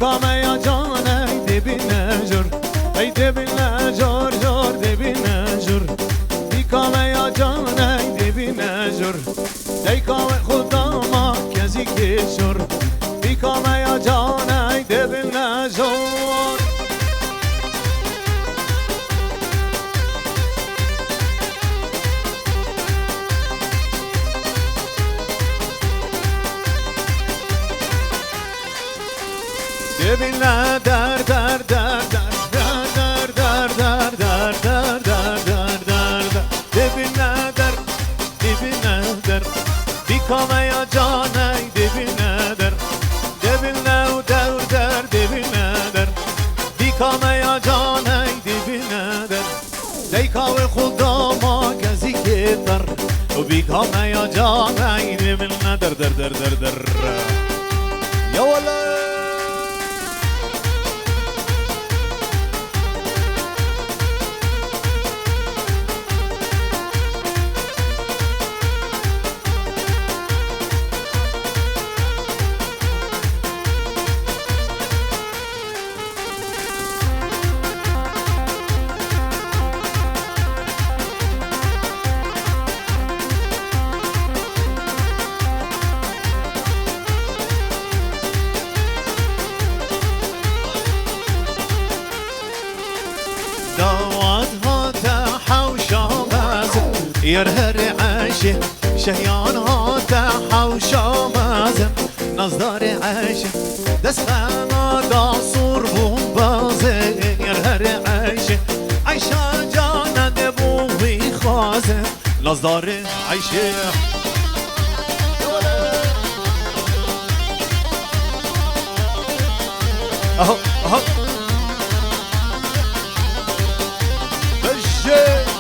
بیکامه یا جان ای دبی نجور ای دبی نجور جور دبی نجور بیکامه یا جان ای دبی نجور ای کام خدا ما کسی کشور بیکامه یا جان ای دبی نجور دبی نه در در در در در در در در در در در در دبی نه در دبی نه در بیکامه یا جان ای دبی نه در دبی نه در در دبی نه در بیکامه یا جان ای دبی نه در دیکاو خدا ما کسی که در و بیکامه یا جان ای دبی نه در در در در در یا والا يرهر عاشه شهيان هاتا حوشا مازم نصدار عاشه دسخانا داسور بومبازه يرهر عاشه عيشا جانا دبوغي خازم نصدار عاشه اهو اهو بشي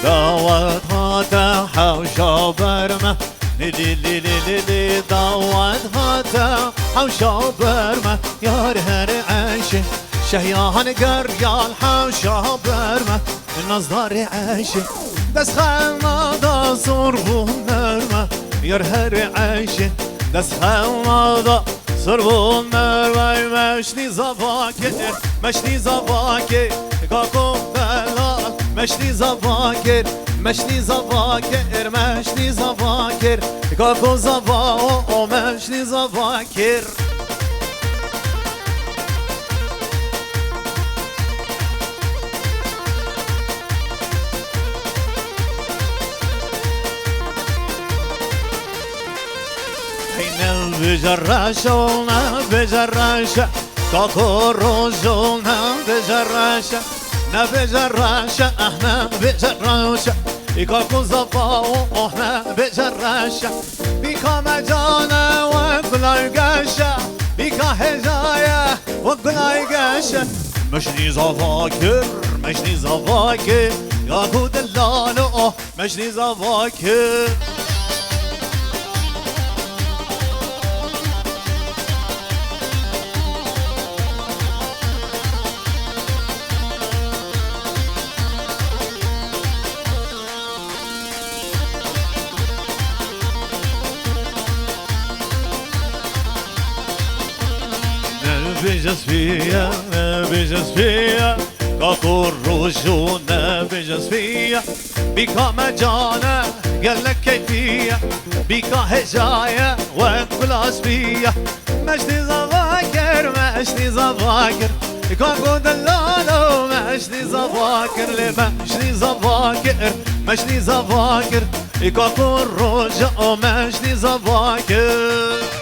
دعوت هاتا حوشا برمه لي لي لي لي دعوت هاتا حوشا برمه يار هر عاشه شهيان قريال حوشا برمه النصدار عاشه دس خلنا دا صربو نرمه يار هر عاشه دس خلنا دا صربو نرمه مشني زفاكر مشني زفاكر كاكو دلال مشني زفاكر مشني زفاكر مشني زفاكر كاكو زفا مشني زفاكر حين بجراشونا بجراشا كاكو روجونا بجراشا نبجراشا احنا بجراشا يكاكو زفاو احنا بجراشا بيكا مجانا وقلاي قاشا بيكا هجايا وقلاي قاشا مشني زفاكر مشني زفاكر ياكو دلالو مشني زفاكر بجس فيا بجس فيا كاكو الرجو بجس فيا بيكا مجانا قال لك كيفية بيكا هجايا وانقلاس فيا مشني زفاكر مشني زفاكر كاكو دلالو مشني زفاكر مشني زفاكر مشني زفاكر كاكو الرجو مشني زفاكر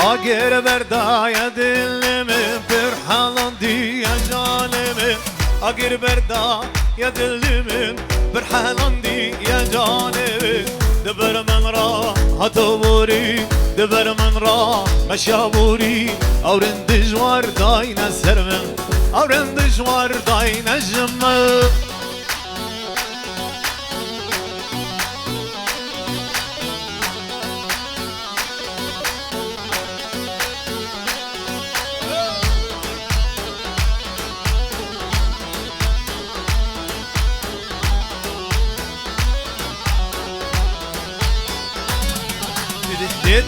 Agir berdaya dilimin bir halandi ya canimin Agir berdaya dilimin bir halandi ya canimin Deber men rahat buri Deber men rahat buri Avrin dijwar dayna sermin Avrin dijwar dayna jimmin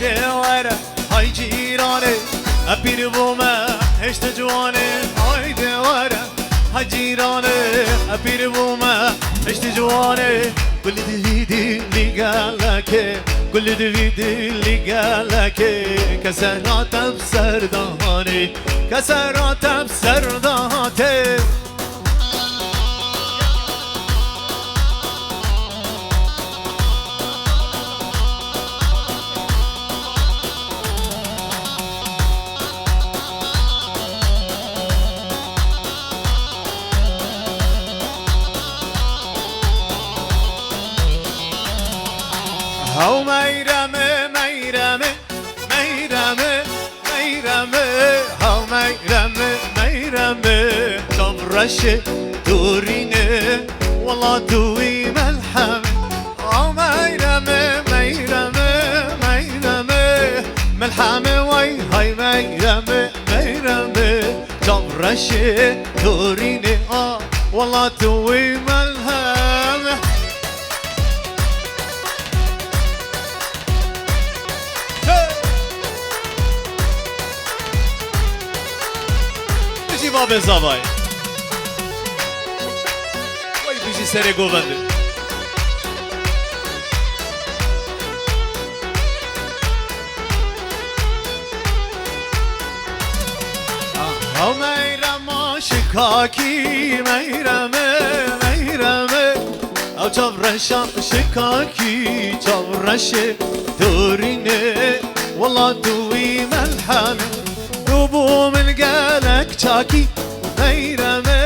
دواره های جیرانه اپیر بومه هشت جوانه های دواره های جیرانه اپیر بومه هشت جوانه كل دفيدي اللي قالك كل دفيدي اللي قالك كسرات بسرداني كسرات بسرداني هاو ميرمي ميرمي ميرمي ميرمي هاو ميرمي ميرمي طمرشي دوريني والله دوي ملحمي هاو ميرمي ميرمي ميرمي ملحمي وي هاي ميرمي ميرمي طمرشي دوريني والله دوي ملحمي ما به زوای وای بیشی سر گوونده ها میرم شکاکی میرمه میرمه او چاورشا شکاکی چاورش دورینه والله دوی ملحمه دوبو من قالك شاكي ميرمي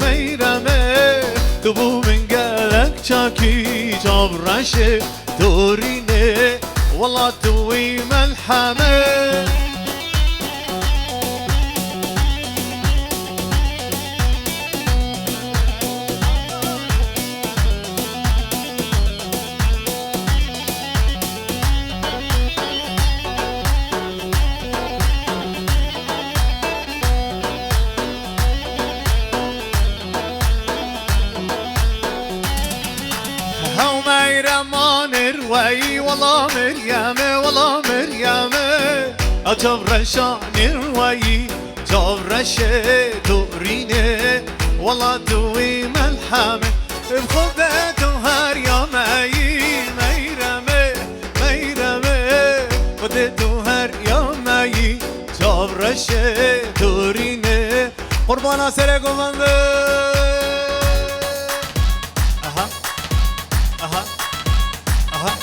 ميرمي دوبو من قالك شاكي جاب رشي دوريني والله دوي ملحمي وي والله مريم والله مريم أجبرشان الوي جبرشة دوريني والله دوي ملحمة بخذته هر يا مي ميرمي ميرمي خذته هر يا مي جبرشة دوريني قربانا سرقوا من أها أها أها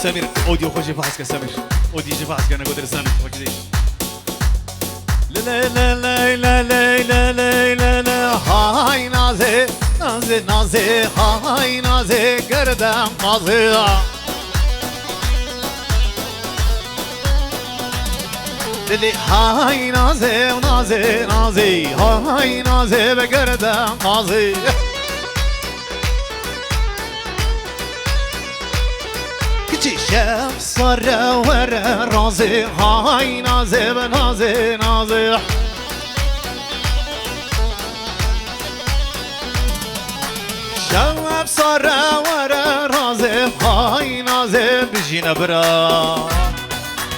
سمير اوديو خوشي فحصك سمير اودي جي فحصك انا قدر سمير وكذي لا لا لا لا لا لا لا لا لا هاي نازي نازي نازي هاي نازي قردم نازي للي هاي نازي ونازي نازي هاي نازي بقردم نازي كتيش شب سر ور رازی های نازی به نازی نازی شب سر ور رازی های نازی بجین برا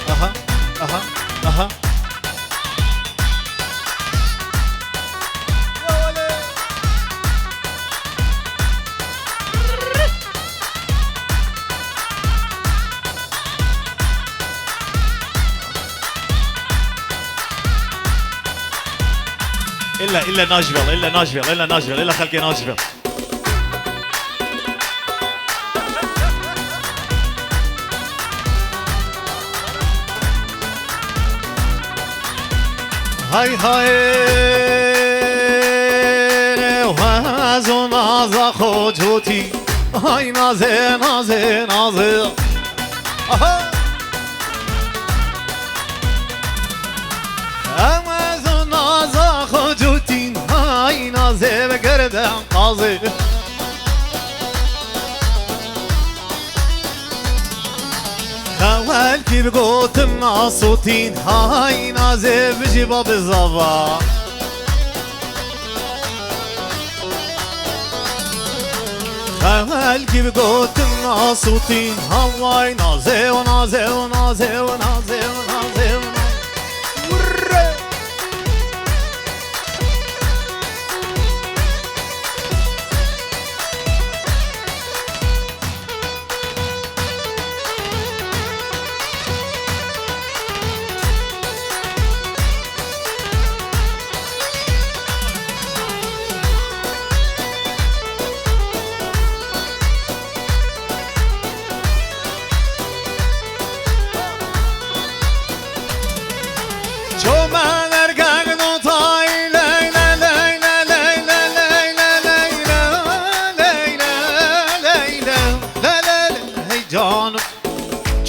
اها اها اها إلا ناشفيل إلا ناشفيل إلا ناشفيل إلا خلقي ناشفيل هاي هاي وهازو نازا خوجوتي هاي نازي نازي نازي نازي بقردة قاضي خوال كي بقوت الناصوتين هاي نازي بجي باب الزبا خوال كي بقوت الناصوتين هاي نازي ونازي ونازي ونازي ونازي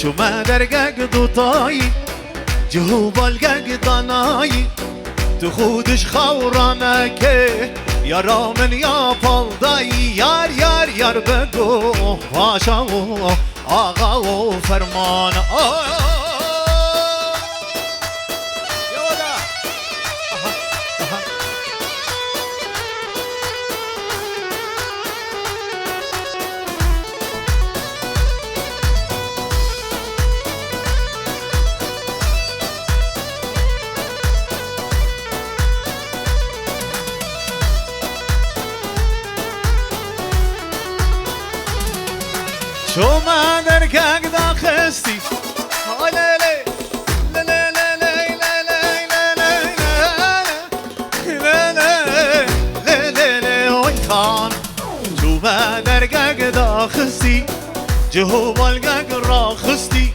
شو ما درقاق دوطاي جهوب القاق ضناي تخودش خورانك يا رامن يا فالداي يار يار يار بقو واشاو آغاو فرمان يا ولا شو ما دركاك دا خستي لا لا لا لا لا لا لا لا لا لا لا ويخان شو ما دركاك دا خستي جهوب القاك راخستي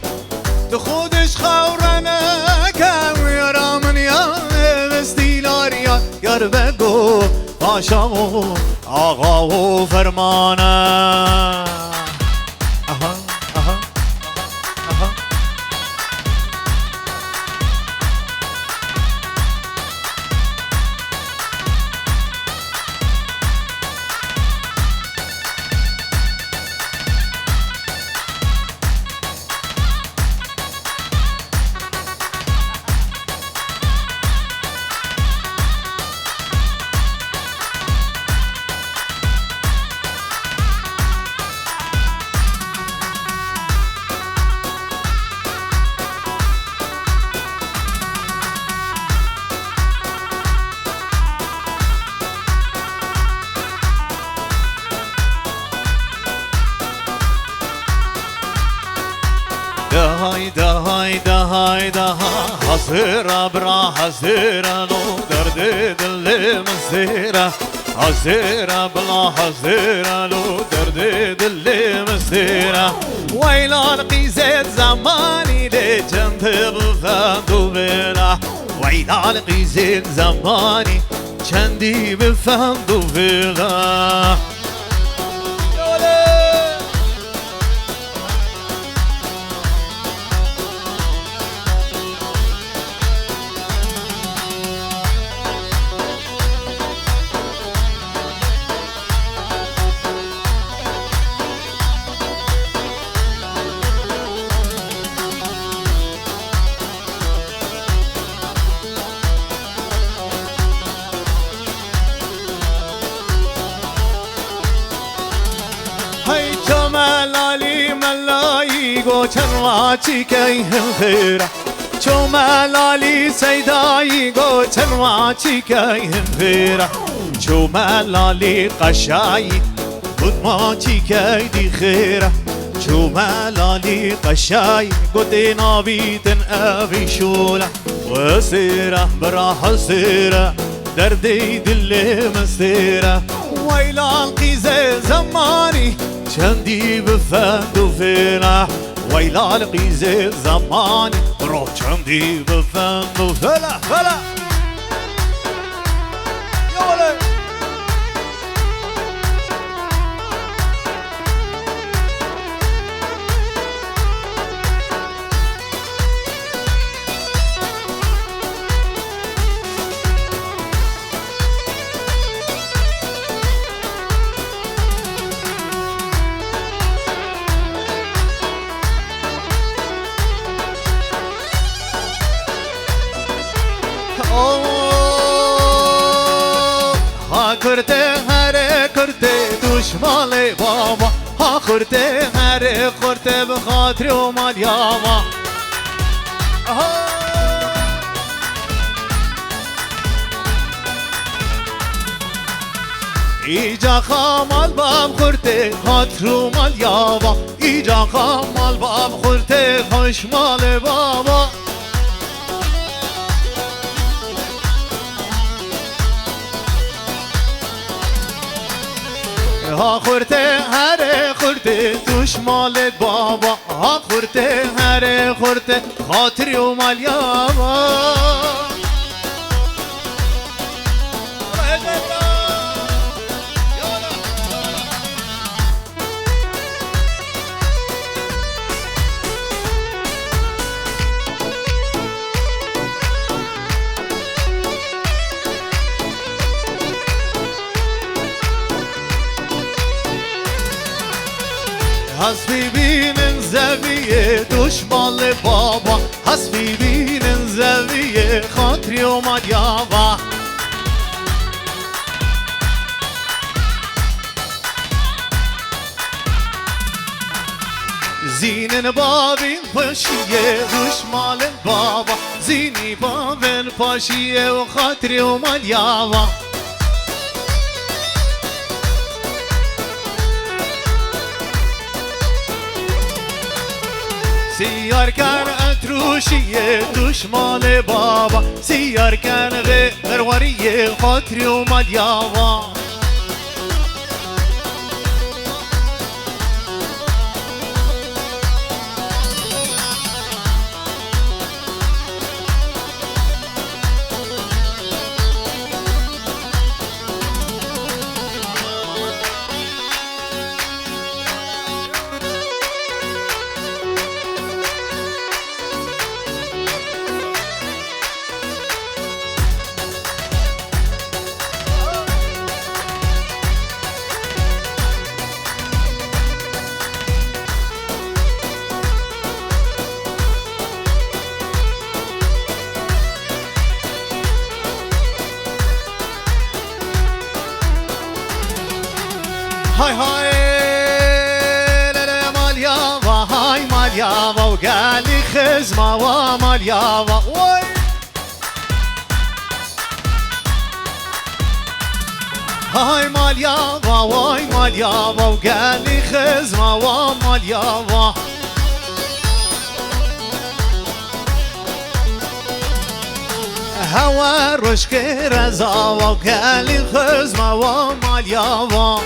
تخودش خورناك ويا رامن يا بستي لاريا يا ربقو عاشمو آغاو فرمانا هايدا هايدا هايدا حزيرة برا حزيرة نو درد دل مسيرة حزيرة بلا حزيرة نو درد دل مسيرة ويلان قيزت زماني لجنت بفهمتو بلا ويلان قيزت زماني چندی بفهمتو بلا چنواچی که خیره چو ملالی سیدایی گو چنواچی که خیره چو ملالی قشایی بود ما چی که دی خیره چو ملالی قشایی گوتی نابیتن اوی شوله و سیره برا سیره دردی دل مسیره ویلان قیزه زمانی چندی بفند و فیره ویلان قیزه زمانی برو چندی بفند و فلا فلا یاله ها کرده هر کرده دشمال بابا ها کرده هر کرده به خاطر اومد یاما ایجا خامال بام خورده خاطر اومد یاما ایجا خامال بام خورده خوشمال بابا ها خورده هر خورده دشمالت بابا ها خورده هر خورده خاطری و مالیاما حسبی بینن زویه دشمال بابا حسبی بینن زویه خاطری اومد یاوا زینن بابین پاشیه دشمال بابا زینی بابین پاشیه و خاطری اومد یاوا سیار کن اتروشیه دشمال بابا سیار کن غرواریه خاطری اومد یاوا های های لله مالیاوا های مالیاوا و قالی خزما و مالیاوا وای های مالیاوا وای مالیاوا و قالی خزما و مالیاوا هوا رشک رضا و قالی خزما و مالیاوا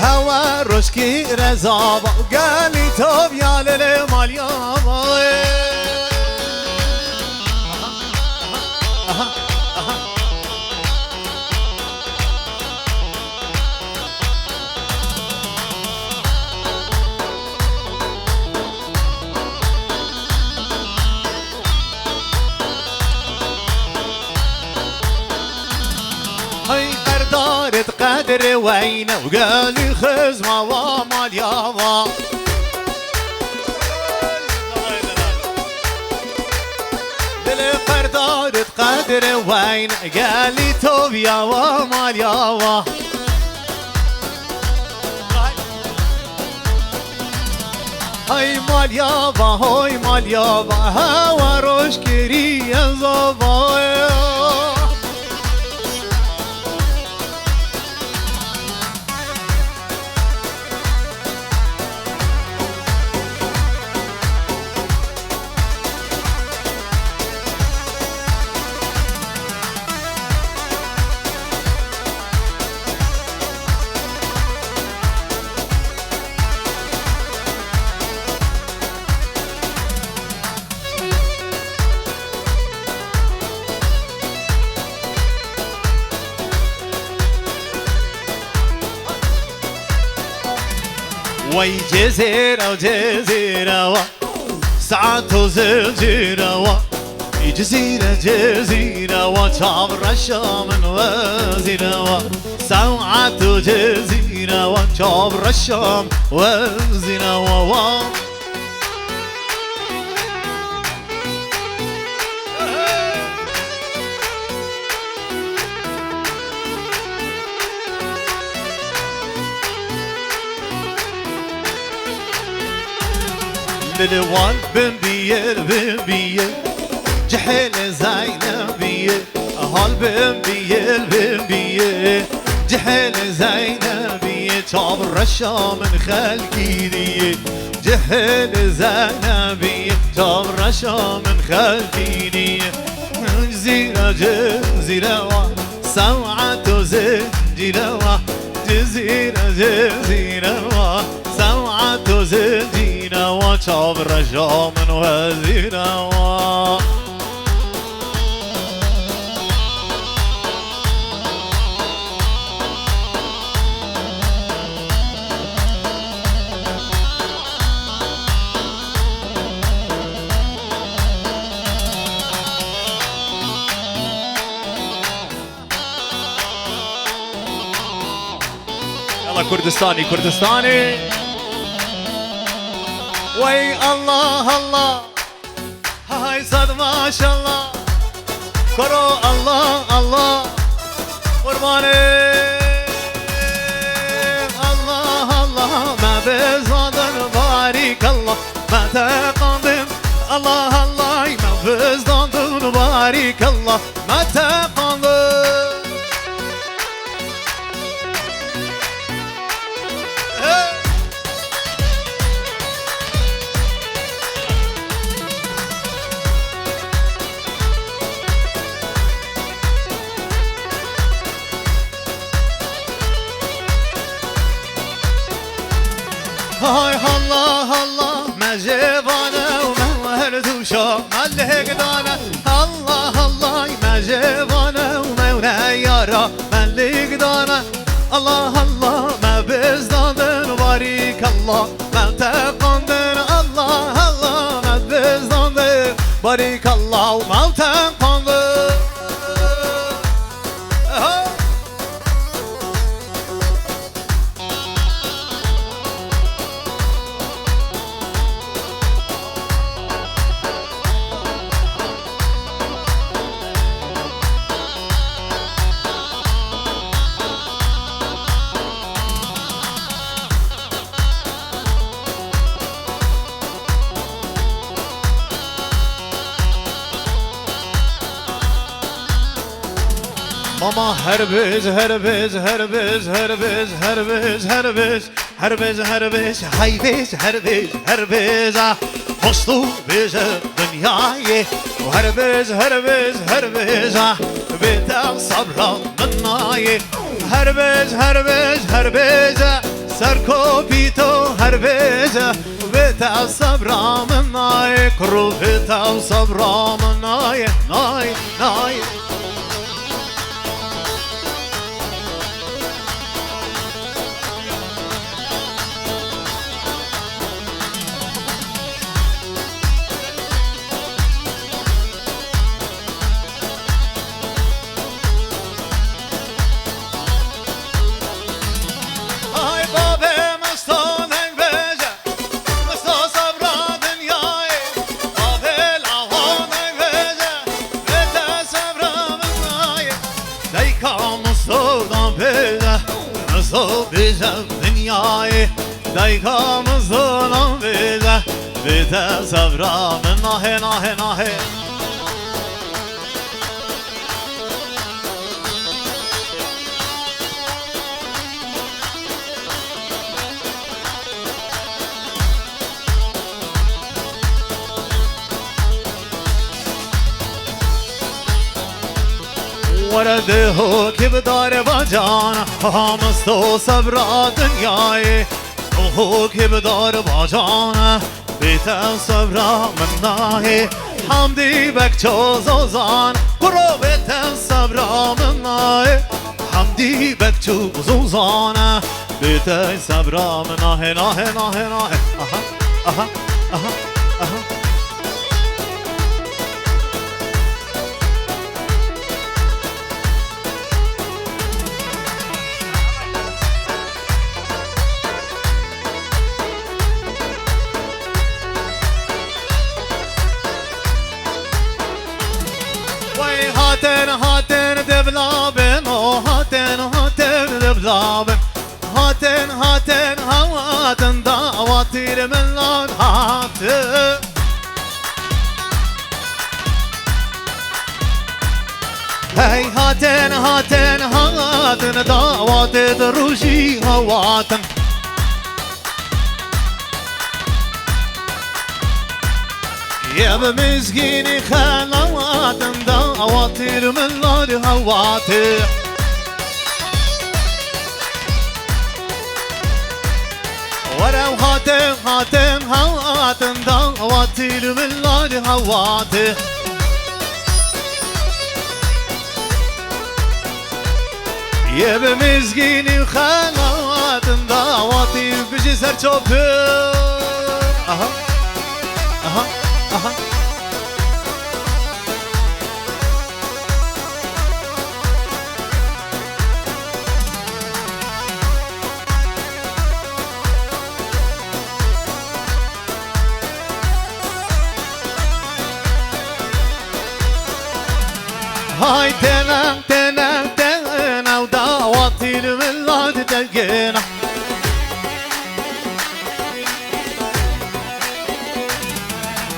هوا رشکی رضا و گلی تو بیالل مالیاوا هی قردارت قدر وینه و قالی خزمه و مالیاوا دل قردارت قدر وینه قالی تو بیا و مالیاوا های مال یابا های مال یابا هوا روش کری زابا وي جزيرة وجزيرة ساعات وزلجيرة جزيرة جزيرة وشعب الشام وزيرة ساعات وجزيرة وشعب الشام وزيرة للوان بنبيه جحيل زينبيه هال بنبيه جحيل زينبيه شعب الرشا من خلقي دي جحيل زينبيه شعب الرشا من خلقي دي جزيرة جزيرة سوعة زنجيرة جزيرة جزيرة سوعة زنجيرة وشعب الرجاء من وزيرة يلا كردستاني كردستاني وي الله الله هاي صد ما شاء الله كرو الله الله قرباني الله الله ما بزادن بارك الله ما تقدم الله الله ما بزادن بارك الله ما تقدم هاي الله الله ما جيبانا وما وهردوشا ما اللي قدانا الله الله ما جيبانا وما ونيارا ما اللي قدانا الله الله ما بزدان بارك الله ما تقندن الله الله ما بزدان بارك الله وما تقندن ماما هربز هربز هربز هربز هربز هربز هربز هربز هيبز هربز هربز مصطو بز دنياي وهربز هربز هربز بيت صبر مناي هربز هربز هربز سركو بيتو هربز بيت صبر مناي كرو بيت صبر مناي ناي ناي بيجا دنياي دايكا مزونم بيجا داغه بده صبرا من ناه ناه ناه ورده که بدار با جان همست و صبر دنیای او که بدار با جان بیت صبر من نای حمدی بکچو زوزان برو بیت صبر من نای حمدی بکچو زوزان بیت صبر من نای نای نای نای آها آها آها آها هاتن هاتن دبلابن هاتن هاتن دبلابن هاتن هاتن هاتن دعواتي من لون هاتن هاي هاتن هاتن هاتن دعواتي دروشي هواتن يا بمسكيني خلوات دعواتي من نار هواتي ولو هاتم هاتم هواتم دعواتي من نار هواتي يا بمسكيني خلوات دعواتي بجي سرچوبي اها اها اها هاي تنا تنا تنا ودعواتي من لا تلقينا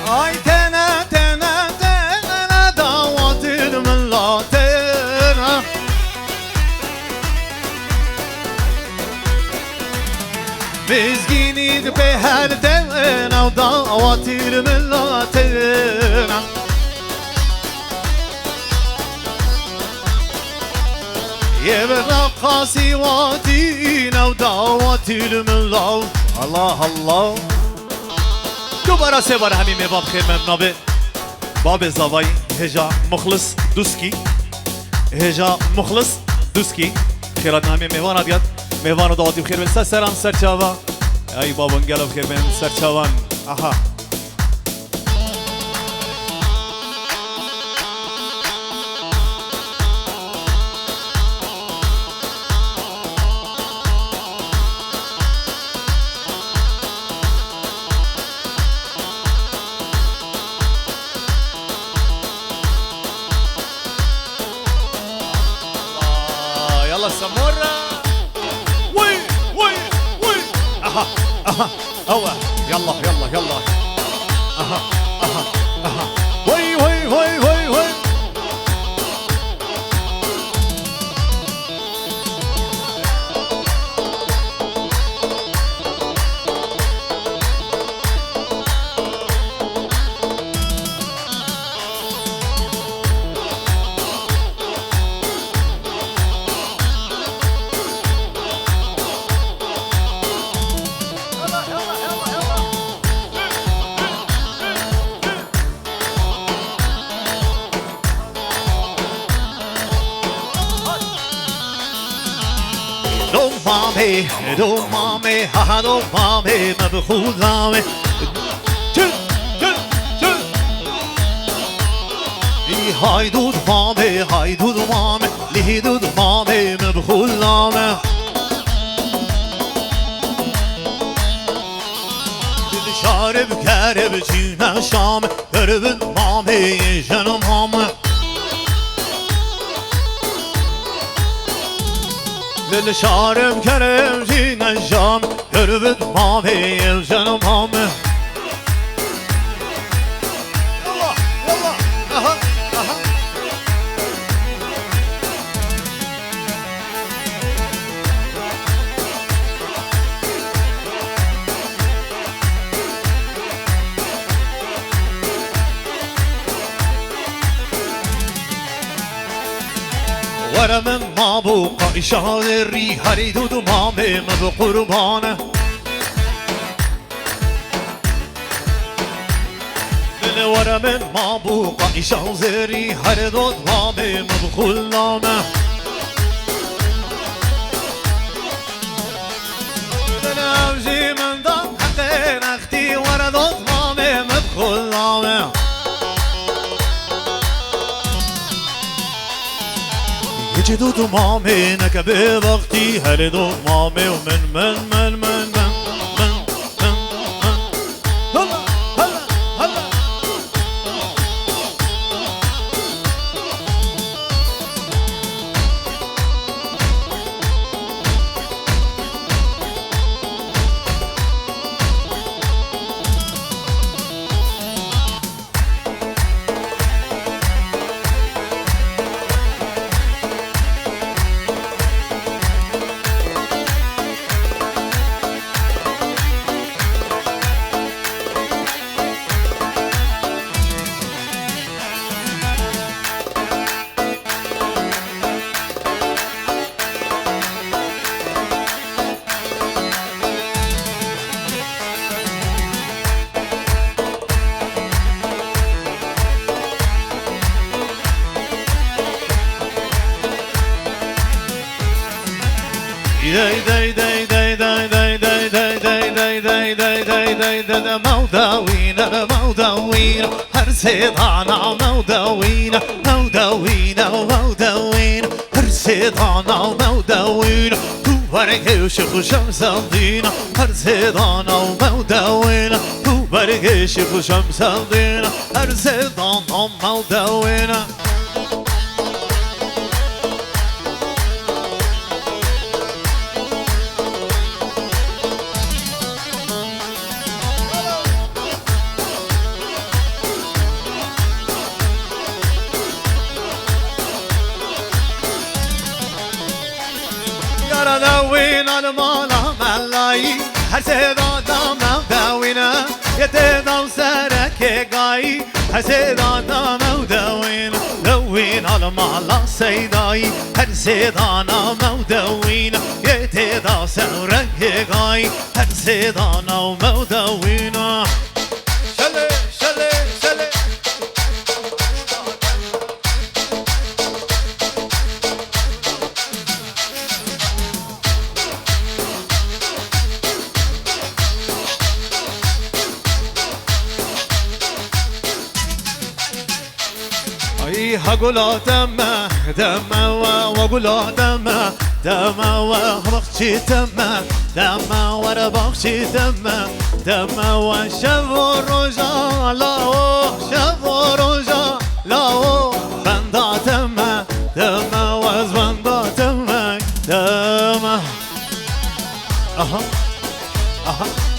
هاي تنا تنا تنا دعواتي من لا تنا مسكيني بهال تنا ودعواتي من لا تنا يا بالرقاصي واتينا ودعواتي من الله الله الله دوباره سه بار همین باب خیر ممنابه باب زاوای هجا مخلص دوسکی هجا مخلص دوسکی خیرات همین میوان بیاد میوان دعاتی بخیر بن سران سرچاوا ای بابا انگلو بخیر بن سرچاوان آها يلا سمورة وي وي وي اها اها هو يلا يلا يلا اها اها اها وي وي وي وي وي دو مامي ها دو مامي مبخوذ مامي چل چل چل هاي دود مامي هاي دود مامي لي دود مامي مبخوذ مامي شارب كارب جينا شام هرب مامي جنم مامي للشارم کرم جین الجام هربت مامي الجنم مامي ورا من ما بوقا إشاري هري دودو مامي ما بقربانه دل ورا من ما بوقا إشاري هري دود مامي ما بخلانه دل أوجي من دم حقين أختي ورا دود مامي ما بخلانه يجي دود مامي نكبي وقتي هري دود مامي ومن من من من من من من من هلا هلا هلا مودوينا مودوينا هرسيدانا مودوينا مودوينا مودوينا هرسيدانا مودوينا برقش شمس الدينا هرسيدانا مودوينا برقش شمس الدينا هرسيدانا مودوينا دوينا المالا ملاي هرسيدا دام دوينا يتدام سرك غاي هرسيدا دام دوينا دوينا المالا سيداي هرسيدا نام دوينا يتدام سرك غاي هرسيدا نام دوينا شلي شلي شلي هقولا دما دما وقولا دما دما وبخشي دما دما ورا بخشي دما دما وشفو رجا لاو شفو رجا لاو بندا دما دما وزبندا دما دما اها اها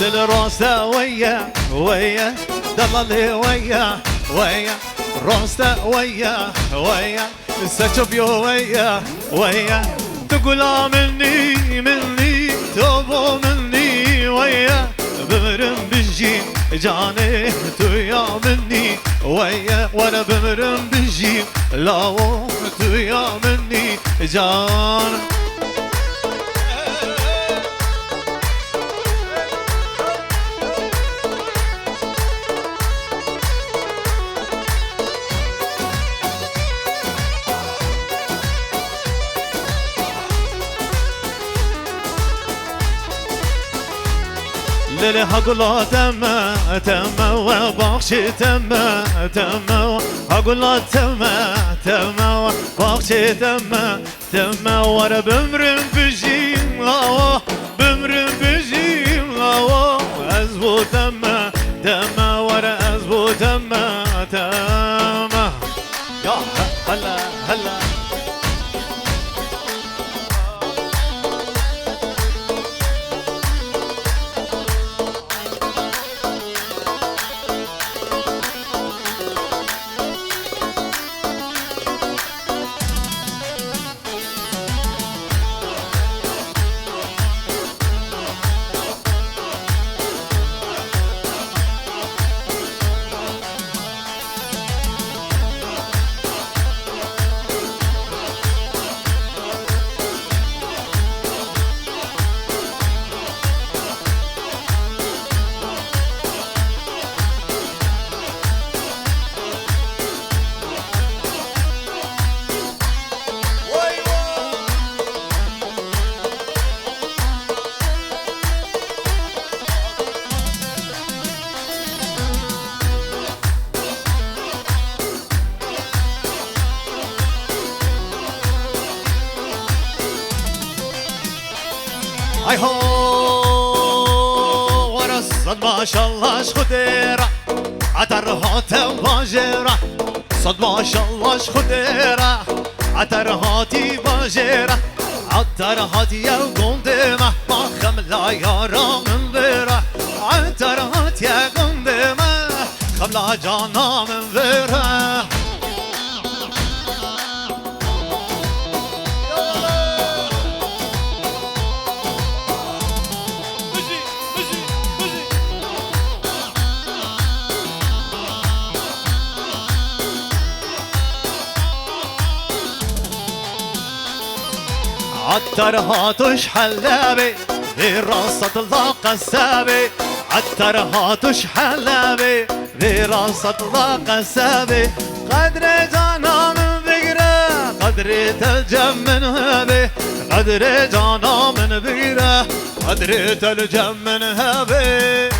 للروستا ويا ويا ضلالي ويا ويا روستا ويا ويا ستشوفيو ويا ويا تقولا مني توبو مني ويا بمرم بجي جاني تويا مني ويا وانا بمرم بجي لاو تويا مني جان للي هقولا تما تما وبخشي تما تما هقولا تما تما وبخشي تما تما ورا بمرم بجي لاو بمرم بجي لاو ازبو تما تما ورا ازبو تما تما يا هلا هلا های هو ورصد ماشاءالله خديرة عترهات باجرة صد ماشاءالله خديرة عترهاتي باجرة عترهاتي يا قندمة ما خملا يا رام بره عترهات يا قندمة خملا جانا من بره عالترهاتش حلابي في راسة الله قسابي عالترهاتش حلابي في راسة الله قسابي قدر جانا من بقرة قدر تلجم من هبي قدر جانا من بقرة قدر تلجم من هبي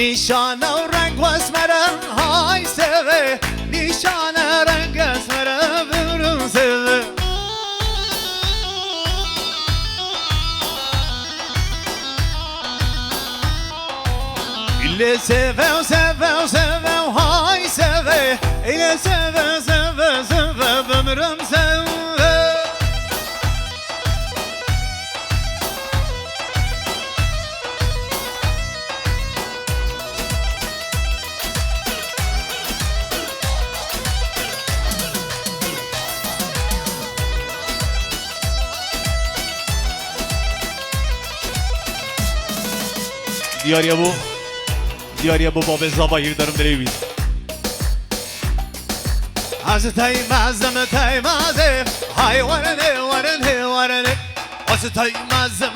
نشانه و رنگ و اسمره های سوه نشانه رنگ اسمره برون سوه ile seve o seve o seve o hay seve ile seve seve seve ömrüm seve دیاری bu باب زبایر دارم بروید از تایمازم تایمازم های ورنه از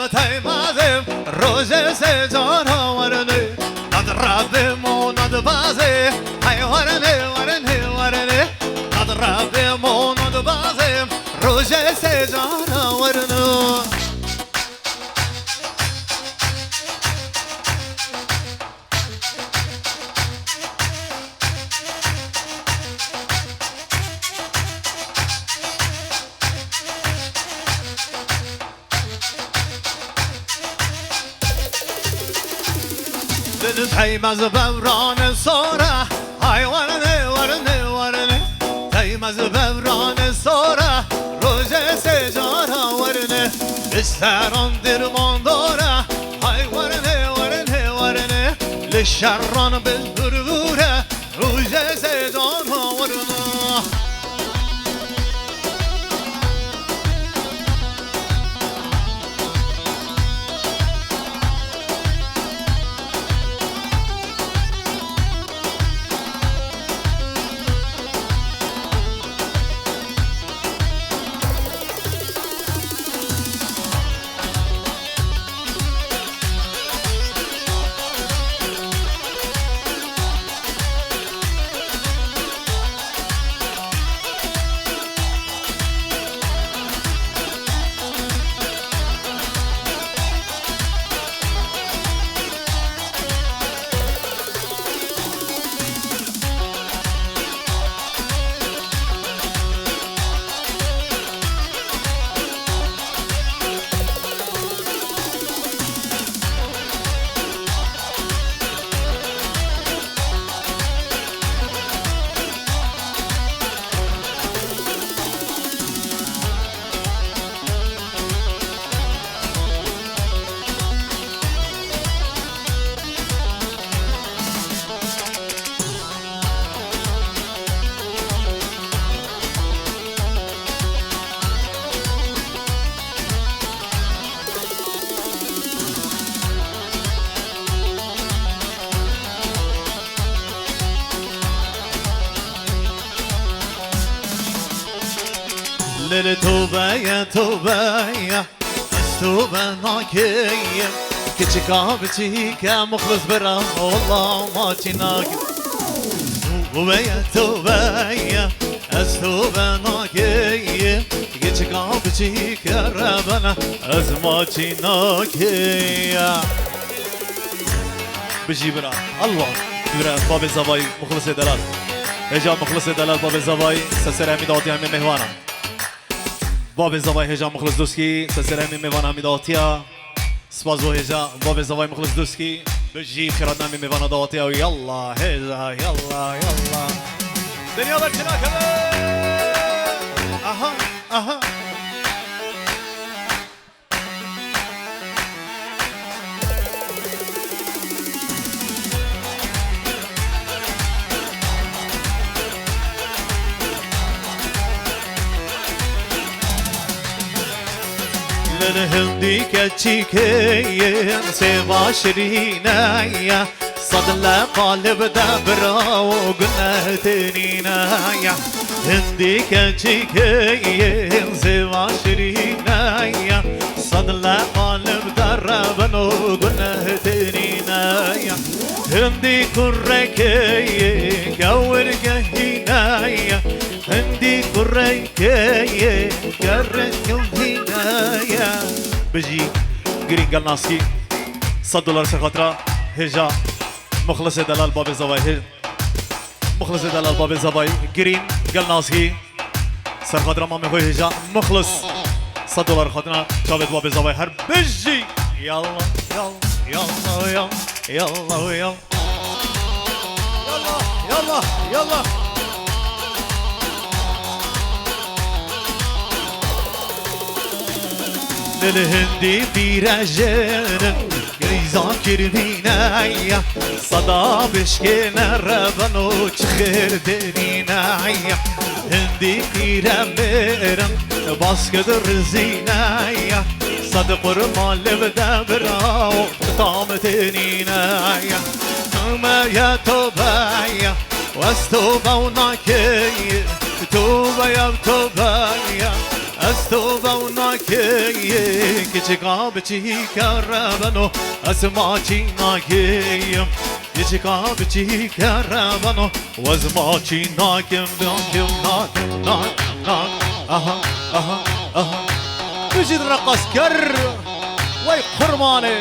تایمازم روز سجان ورنه ند ربمو ند بازه های ورنه ند ربمو ند بازه روز سجان ورنه تيمز بوران سوره های ورنه ورنه ورنه تيمز بوران سوره روزه سجاره ورنه استران درمان داره های ورنه ورنه ورنه لشران بالبروره روزه سجاره ورنه للتوبة يا توبة يا توبة ناكية كتشكابتي كمخلص برا والله ما تناك توبة يا توبة يا توبة ناكية كتشكابتي كربنا أزماتي ناكية بجي برا الله برا باب الزواي مخلص دلال هجا مخلص دلال باب الزواي سسر همي داتي همي مهوانا باب زوای هجا مخلص دوسکی سلسله می میوان همیداتیا سپاس و هجا باب زوای مخلص دوسکی بجی خیرات نمی میوان داتیا و یلا هجا یلا یلا دنیا برچنا کبه آها آها الهندي كتشيكين سيبا شرينايا صدلا قالب دبرا وقلنا تنينايا هندي كتشيكين سيبا شرينايا صدلا قالب دربا وقلنا تنينايا هندي كركي كور كهينايا هندي كركي كركي هنايا بجي جرين قلناسكي $100 سخاطرة هجا مخلص دلال باب الزواي مخلص دلال باب الزواي جرين قلناسكي سخاطرة مامي خوي هجا مخلص $100 خاطرنا شافت باب الزواي هر بجي يلا يلا يلا يلا يلا يلا يلا يلا للهندي في رجال يذاكر بينايا صدا بشكينا ربنا تخير دنينايا هندي في رميرم باسكت الرزينايا صدق رمال بدبرا طامتنينايا ما يا توبايا واستوبا وناكي توبا يا توبايا استوبا وناكي كتشكابتي كربنو اسماكي ناكي كتشكابتي كربنو وازماكي ناكم ناكم ناكم ناكم اها اها اها بجد رقص كر وي خرماني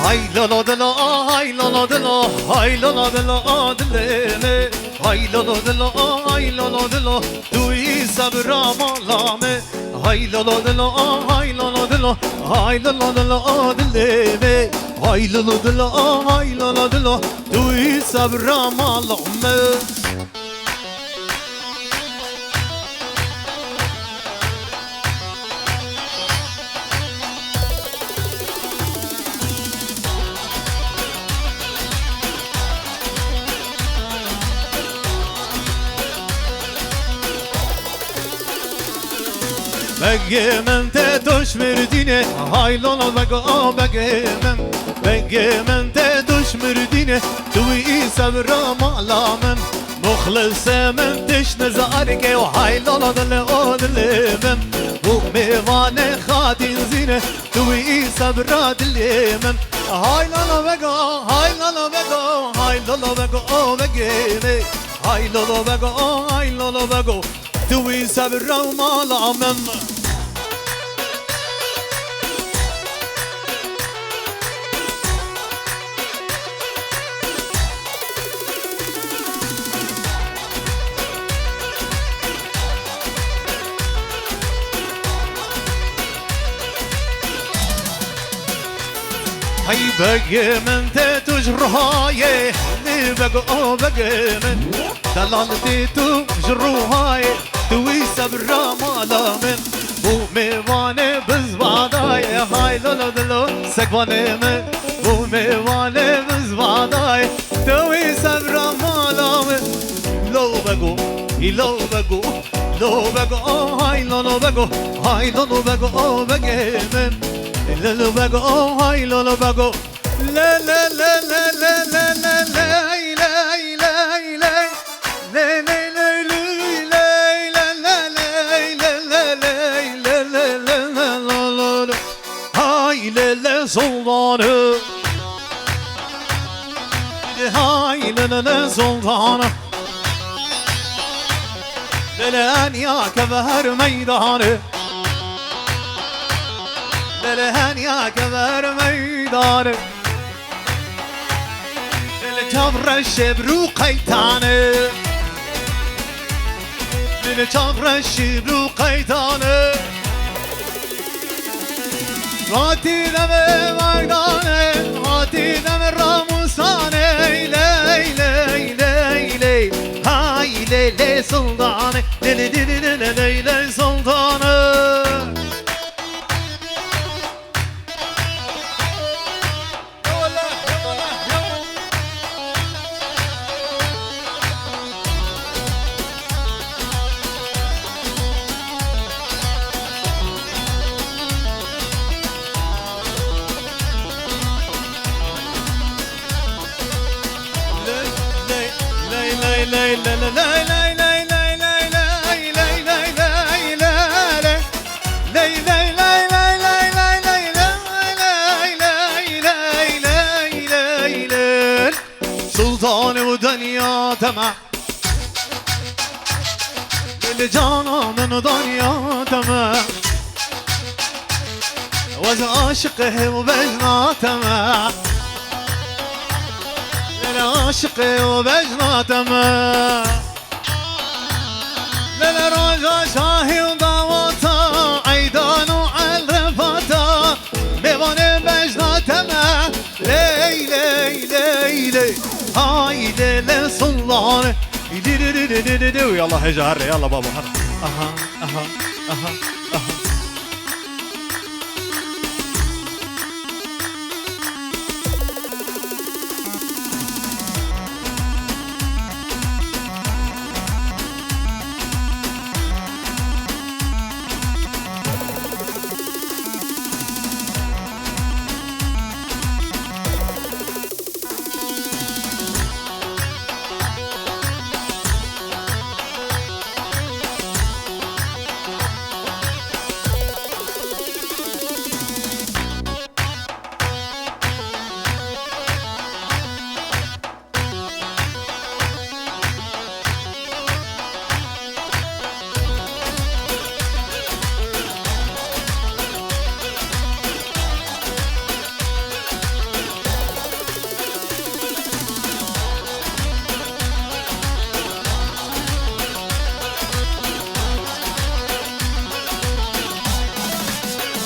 هاي لا لا دلا هاي لا لا دلا هاي لا لا دلا دلمه هاي لا لا دلا هاي لا لا دلا توی صبر مالامه هاي لا لا دلا هاي لا لا دلا هاي لا لا دلا دلمه هاي لا لا دلا هاي لا لا دلا توی صبر مالامه بگه من تدوش مردینه های لالا بگه بگه من تدوش مردینه توی صبر مالا من مخلص من تش نزارگه و های لالا دل من و میوان خاتین زینه توی صبر دل من های لالا بگه های لالا بگه های لالا بگه های لالا بگه های لالا بگه توی صبر مالا من هاي بقى من تجرهاي بقى بقى من دلالتي تجرهاي توي صبر مالا من بو ميواني بزباداي هاي لولو دلو سقواني من بو ميواني بزباداي توي صبر مالا من لو بقو لو بقو لو بقو هاي لولو بقو هاي لولو بقو بقى من لولو بقو هاي لولو بقو لا لا لا لا لا لا لا لا Sultanı Hay lele sultanı Lele ya kever meydanı Lele ya kever meydanı Lele çavre şebru kaytanı Lele çavre şebru kaytanı هاتي دم مردانه هاتي دم راموسانه لي لي لي لي هاي لي لي سلطانه لي لي لي لي لي سلطانه سلطان و دنیا تمام دل جانان و دنیا تمام وز عاشقه و بجنا تمام دل عاشقه و بجنا تمام دل راجا شاهی و دواتا عیدان و علفاتا میوان بجنا تمام لی لی لی لی هاي ليلة سلطانة يلا هجا هري يلا بابا هري اها اها اها اها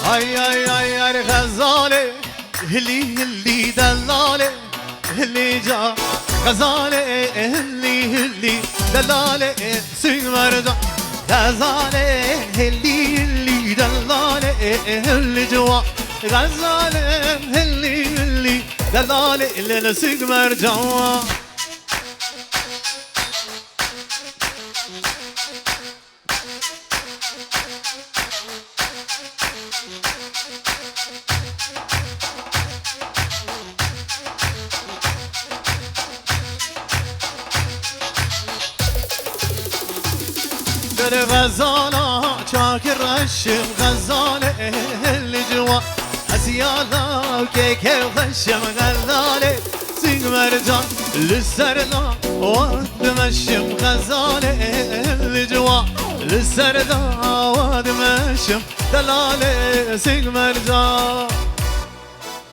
هاي هاي هاي هاي غزالة اللي دلالة اللي جا غزالة اللي دلالة سين مرجع غزالة اللي دلالة اللي جوا غزالة اللي دلالة اللي سين مرجع غزالة شاكر رشم غزالة اللي جوا أسيالة وكيكي وخشم غزالة سيق مرجان للسردة ودمشم غزالة اللي جوا للسردة ودمشم دلالة سيق مرجان